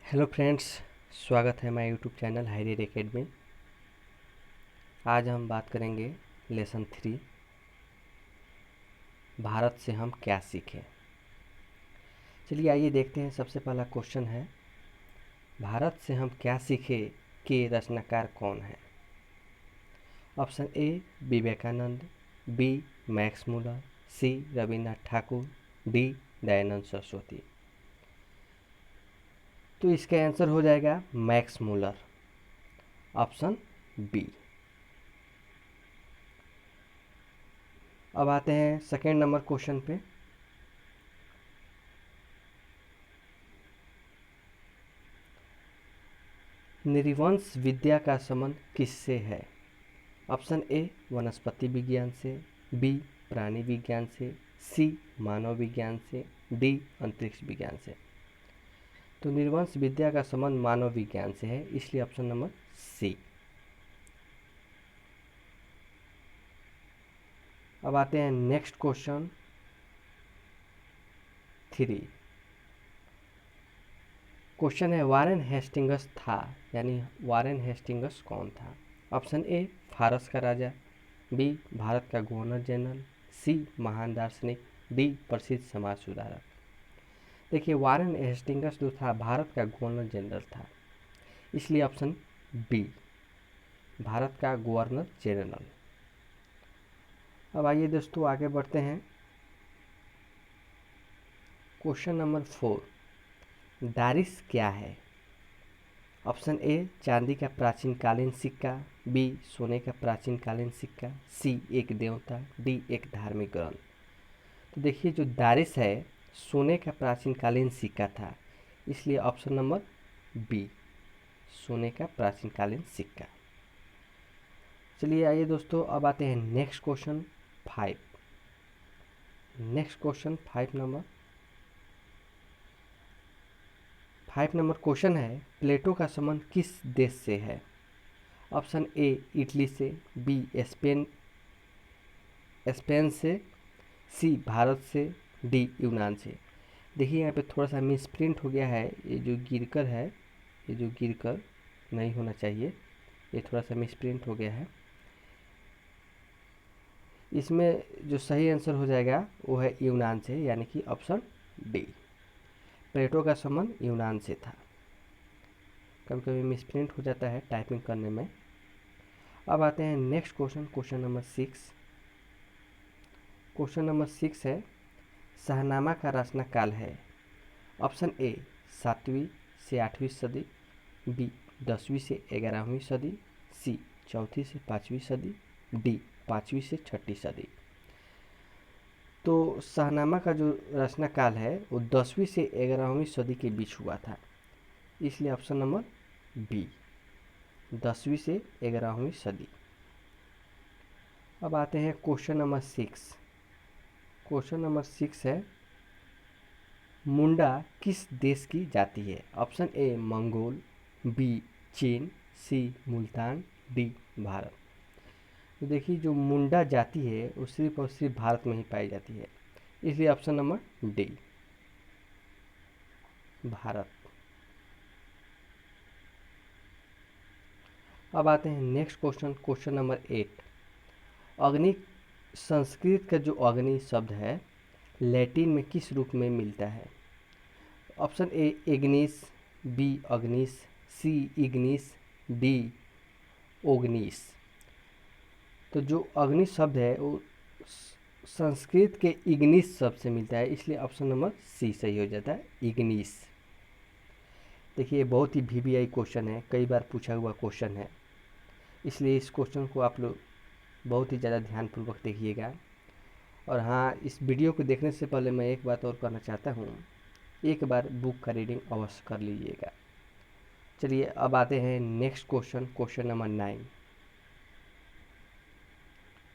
Hello friends, स्वागत है हमारे यूट्यूब चैनल हाईरेड एकेडमी। आज हम बात करेंगे लेसन 3, भारत से हम क्या सीखें। चलिए आइए देखते हैं। सबसे पहला क्वेश्चन है, भारत से हम क्या सीखें के रचनाकार कौन है। Option A Vivekananda, B Max Muller, C Rabindranath Thakur, D Dayanand Saraswati. तो इसका आंसर हो जाएगा मैक्स मुलर, ऑप्शन बी। अब आते हैं सेकेंड नंबर क्वेश्चन पे। नृवंश विद्या का संबंध किससे है। ऑप्शन ए वनस्पति विज्ञान से, बी प्राणी विज्ञान से, सी मानव विज्ञान से, डी अंतरिक्ष विज्ञान से। तो नृवंश विद्या का संबंध मानव विज्ञान से है, इसलिए ऑप्शन नंबर सी। अब आते हैं नेक्स्ट क्वेश्चन 3। क्वेश्चन है, वारेन हेस्टिंगस था, यानी वारेन हेस्टिंगस कौन था। ऑप्शन ए फारस का राजा, बी भारत का गवर्नर जनरल, सी महान दार्शनिक, डी प्रसिद्ध समाज सुधारक। देखिए, वारेन हेस्टिंगस जो था भारत का गवर्नर जनरल था, इसलिए ऑप्शन बी भारत का गवर्नर जनरल। अब आइए दोस्तों आगे बढ़ते हैं। क्वेश्चन नंबर 4, दारिस क्या है। ऑप्शन ए चांदी का प्राचीन कालीन सिक्का, बी सोने का प्राचीन कालीन सिक्का, सी एक देवता, डी एक धार्मिक ग्रंथ। तो देखिए, जो दारिस है सोने का प्राचीन कालीन सिक्का था, इसलिए ऑप्शन नंबर बी सोने का प्राचीन कालीन सिक्का। चलिए आइए दोस्तों, अब आते हैं next question 5। Next question 5 number question है, प्लेटो का संबंध किस देश से है। ऑप्शन ए इटली से, बी स्पेन से, सी भारत से, डी यूनान से। देखिए यहाँ पे थोड़ा सा मिसप्रिंट हो गया है, ये जो गिरकर है, ये जो गिरकर नहीं होना चाहिए, ये थोड़ा सा मिसप्रिंट हो गया है। इसमें जो सही आंसर हो जाएगा वो है यूनान से, यानी कि ऑप्शन डी। प्लेटो का संबंध यूनान से था। कभी कभी मिसप्रिंट हो जाता है टाइपिंग करने में। अब आते हैं next question, question number 6। Question number 6 है, शाहनामा का रचना काल है। ऑप्शन ए 7वीं से 8वीं सदी, बी 10वीं से 11वीं सदी, सी 4वीं से 5वीं सदी, डी 5वीं से 6वीं सदी। तो शाहनामा का जो रचना काल है वो 10वीं से 11वीं सदी के बीच हुआ था, इसलिए ऑप्शन नंबर बी 10वीं से 11वीं सदी। अब आते हैं क्वेश्चन नंबर 6। क्वेश्चन नंबर 6 है, मुंडा किस देश की जाति है। ऑप्शन ए मंगोल, बी चीन, सी मुल्तान, डी भारत। तो देखिए, जो मुंडा जाति है वो सिर्फ और सिर्फ भारत में ही पाई जाती है, इसलिए ऑप्शन नंबर डी भारत। अब आते हैं नेक्स्ट क्वेश्चन, क्वेश्चन नंबर 8। अग्नि, संस्कृत का जो अग्नि शब्द है लैटिन में किस रूप में मिलता है। ऑप्शन ए इग्निस, बी अग्निस, सी इग्निस, डी ओग्निस। तो जो अग्नि शब्द है वो संस्कृत के इग्निस शब्द से मिलता है, इसलिए ऑप्शन नंबर सी सही हो जाता है, इग्निस। देखिए, बहुत ही वीवीआई क्वेश्चन है, कई बार पूछा हुआ क्वेश्चन है, इसलिए इस क्वेश्चन को आप लोग बहुत ही ज़्यादा ध्यानपूर्वक देखिएगा। और हाँ, इस वीडियो को देखने से पहले मैं एक बात और कहना चाहता हूँ, एक बार बुक का रीडिंग अवश्य कर लीजिएगा। चलिए अब आते हैं next question, question number 9।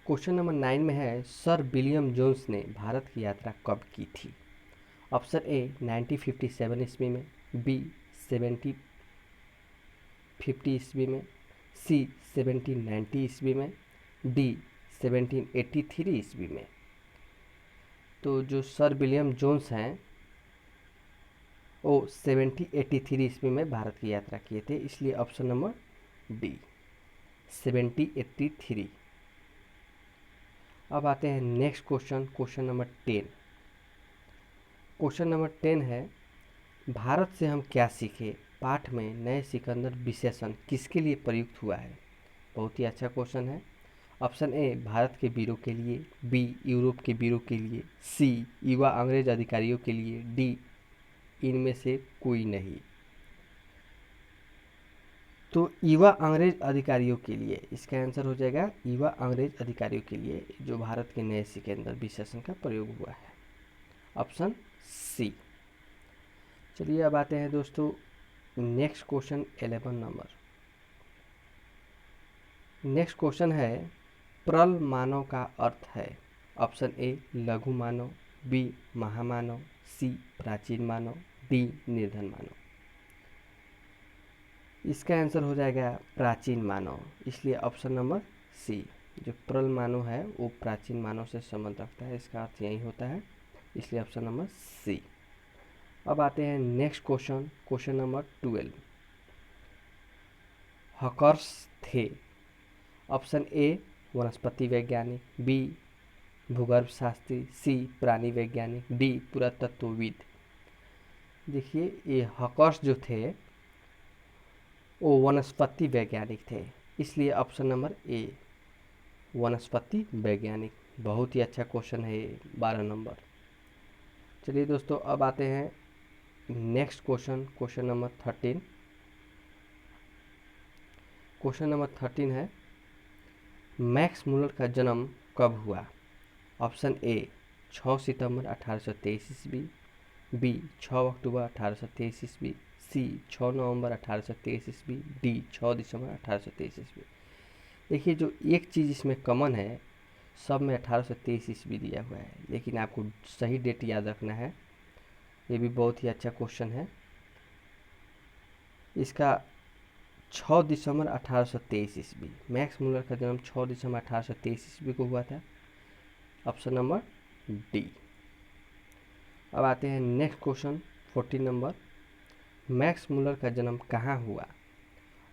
Question number 9 में है, सर विलियम जोन्स ने भारत की यात्रा कब की थी। ऑप्शन ए 1957 ईस्वी में, बी 1750 ईस्वी में, सी 1790 ईस्वी में, डी 1783 ईस्वी में। तो जो सर विलियम जोन्स हैं वो 1783 ईस्वी में भारत की यात्रा किए थे, इसलिए ऑप्शन नंबर डी 1783। अब आते हैं next question, question number 10। Question number 10 है, भारत से हम क्या सीखे पाठ में नए सिकंदर विशेषण किसके लिए प्रयुक्त हुआ है। बहुत ही अच्छा क्वेश्चन है। ऑप्शन ए भारत के वीरों के लिए, बी यूरोप के वीरों के लिए, सी युवा अंग्रेज अधिकारियों के लिए, डी इनमें से कोई नहीं। तो युवा अंग्रेज अधिकारियों के लिए इसका आंसर हो जाएगा युवा अंग्रेज अधिकारियों के लिए, जो भारत के नए सिकंदर विशेषण का प्रयोग हुआ है, ऑप्शन सी। चलिए अब आते हैं दोस्तों next question 11 number. Next question है, प्रल मानव का अर्थ है। ऑप्शन ए लघु मानव, बी महामानव, सी प्राचीन मानव, डी निर्धन मानव। इसका आंसर हो जाएगा प्राचीन मानव, इसलिए ऑप्शन नंबर सी। जो प्रल मानव है वो प्राचीन मानव से संबंध रखता है, इसका अर्थ यही होता है, इसलिए ऑप्शन नंबर सी। अब आते हैं next question, question number 12। Hawkers थे। ऑप्शन ए वनस्पति वैज्ञानिक, बी भूगर्भ शास्त्री, सी प्राणी वैज्ञानिक, डी पुरातत्वविद। देखिए ये हकर्स जो थे वो वनस्पति वैज्ञानिक थे, इसलिए ऑप्शन नंबर ए वनस्पति वैज्ञानिक। बहुत ही अच्छा क्वेश्चन है ये, 12 नंबर। चलिए दोस्तों अब आते हैं next question, question number 13। Question number 13 है, मैक्स मुलर का जन्म कब हुआ। ऑप्शन ए 6 सितंबर 1823 ईस्वी, बी 6 अक्टूबर 1823 ईस्वी, सी 6 नवंबर 1823 ईस्वी, डी 6 दिसंबर 1823 ईस्वी। देखिए जो एक चीज़ इसमें कॉमन है, सब में 1823 ईस्वी दिया हुआ है, लेकिन आपको सही डेट याद रखना है। ये भी बहुत ही अच्छा क्वेश्चन है। इसका 6 दिसंबर 1823 ईस्वी, मैक्स मुलर का जन्म 6 दिसंबर 1823 ईस्वी को हुआ था, ऑप्शन नंबर डी। अब आते हैं next question 14 number. Max Muller का जन्म कहाँ हुआ।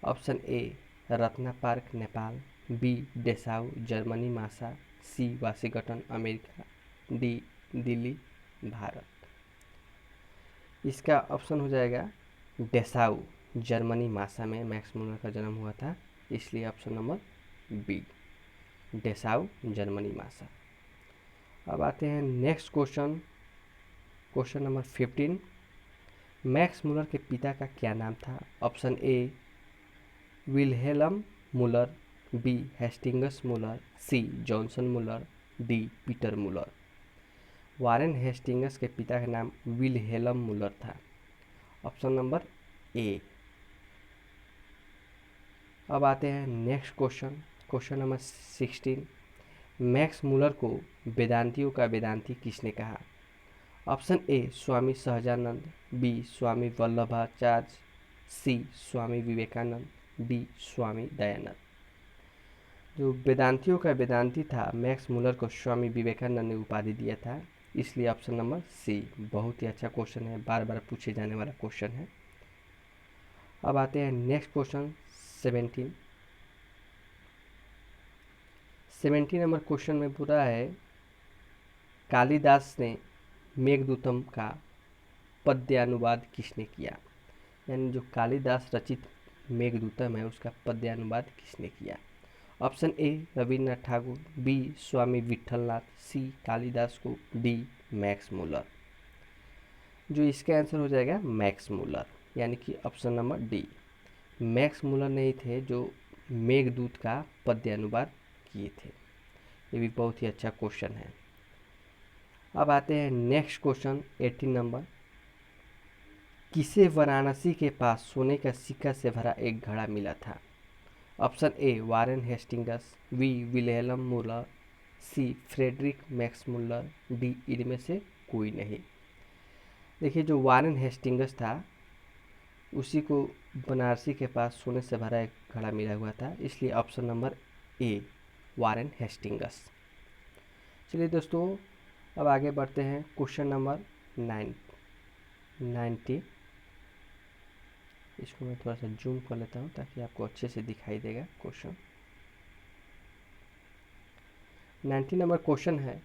Option A Ratna Park Nepal, B Dessau Germany मासा, C Washington America, D Delhi Bharat. इसका ऑप्शन हो जाएगा डेसाउ जर्मनी मासा में मैक्स मुलर का जन्म हुआ था, इसलिए option number B Dessau Germany मासा। अब आते हैं next question, question number 15। Max Muller के पिता का क्या नाम था। Option A Wilhelm Muller, B Hastings Muller, C Johnson Muller, D Peter Muller. Warren Hastings के पिता का नाम विल्हेल्म मुलर था, ऑप्शन नंबर ए। अब आते हैं next question, question number 16। Max Muller को वेदांतियों का वेदांती किसने कहा। Option A Swami Sahajanand, B Swami Vallabhacharya, C Swami Vivekananda, D Swami Dayanand. जो वेदांतियों का वेदांती था मैक्स मुलर को स्वामी विवेकानंद ने उपाधि दिया था, इसलिए ऑप्शन नंबर सी। बहुत ही अच्छा क्वेश्चन है, बार बार पूछे जाने वाला क्वेश्चन है। अब आते हैं नेक्स्ट क्वेश्चन 17। 17 नंबर क्वेश्चन में पूरा है, कालिदास ने मेघदूतम का पद्यानुवाद किसने किया। यानी जो कालिदास रचित मेघदूतम है उसका पद्यानुवाद किसने किया। Option A Rabindranath Thakur, B Swami Vitthalnath, C Kalidas को, डी मैक्स मुलर। जो इसका आंसर हो जाएगा मैक्स मुलर, यानी कि option number D Max Muller नहीं थे जो मेघदूत का पद्यानुवाद किए थे। ये भी बहुत ही अच्छा क्वेश्चन है। अब आते हैं नेक्स्ट क्वेश्चन 18 नंबर। किसे वाराणसी के पास सोने का सिक्का से भरा एक घड़ा मिला था। Option A Warren Hastings, B Wilhelm Muller, C Friedrich Max Muller, D इनमें से कोई नहीं। देखिए जो वारेन हेस्टिंगस था उसी को बनारसी के पास सोने से भरा एक घड़ा मिला हुआ था, इसलिए option number A Warren Hastings. चलिए दोस्तों अब आगे बढ़ते हैं क्वेश्चन नंबर 90। इसको मैं थोड़ा सा जूम कर लेता हूँ ताकि आपको अच्छे से दिखाई देगा क्वेश्चन। 90 नंबर क्वेश्चन है,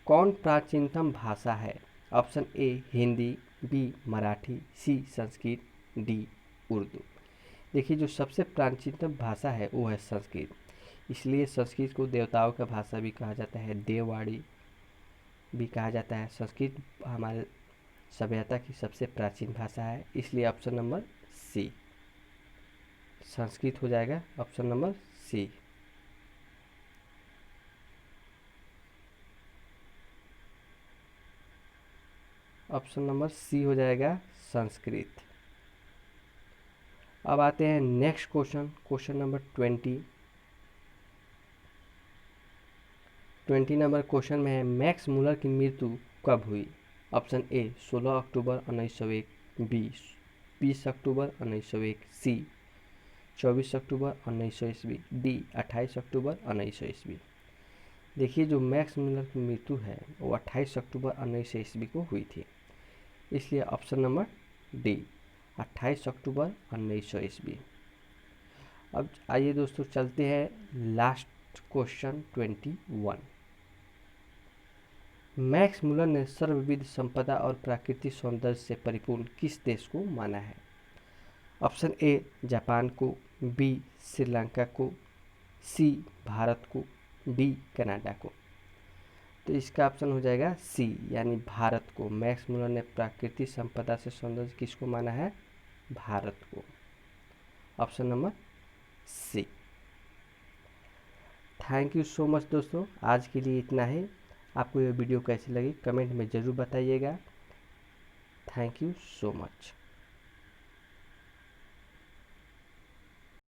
कौन प्राचीनतम भाषा है? Option A Hindi, B Marathi, C Sanskrit, D Urdu. देखिए, जो सबसे प्राचीनतम भाषा है वो है संस्कृत, इसलिए संस्कृत को देवताओं का भाषा भी कहा जाता है, देववाणी भी कहा जाता है। संस्कृत हमारे सभ्यता की सबसे प्राचीन भाषा है, इसलिए ऑप्शन नंबर सी संस्कृत हो जाएगा, option number C. Option number C हो जाएगा संस्कृत। अब आते हैं next question, question number 20 number question में है, मैक्स मुलर की मृत्यु कब हुई? ऑप्शन ए 16 अक्टूबर 1901, बी 20 अक्टूबर 1901, सी 24 अक्टूबर 1900 ईस्वी, डी 28 अक्टूबर 1900 ईस्वी। देखिए, जो मैक्स मुलर की मृत्यु है वो 28 अक्टूबर 1900 ईस्वी को हुई थी, इसलिए ऑप्शन नंबर डी 28 अक्टूबर 1900 ईस्वी। अब आइए दोस्तों चलते हैं लास्ट क्वेश्चन 21। मैक्स मुलर ने सर्वविध संपदा और प्राकृतिक सौंदर्य से परिपूर्ण किस देश को माना है? ऑप्शन ए जापान को, बी श्रीलंका को, सी भारत को, डी कनाडा को। तो इसका ऑप्शन हो जाएगा सी यानी भारत को। मैक्स मुलर ने प्राकृतिक संपदा से सौंदर्य किसको माना है? भारत को, option number C. Thank you so much दोस्तों, आज के लिए इतना ही। आपको ये वीडियो कैसी लगी कमेंट में ज़रूर बताइएगा। Thank you so much.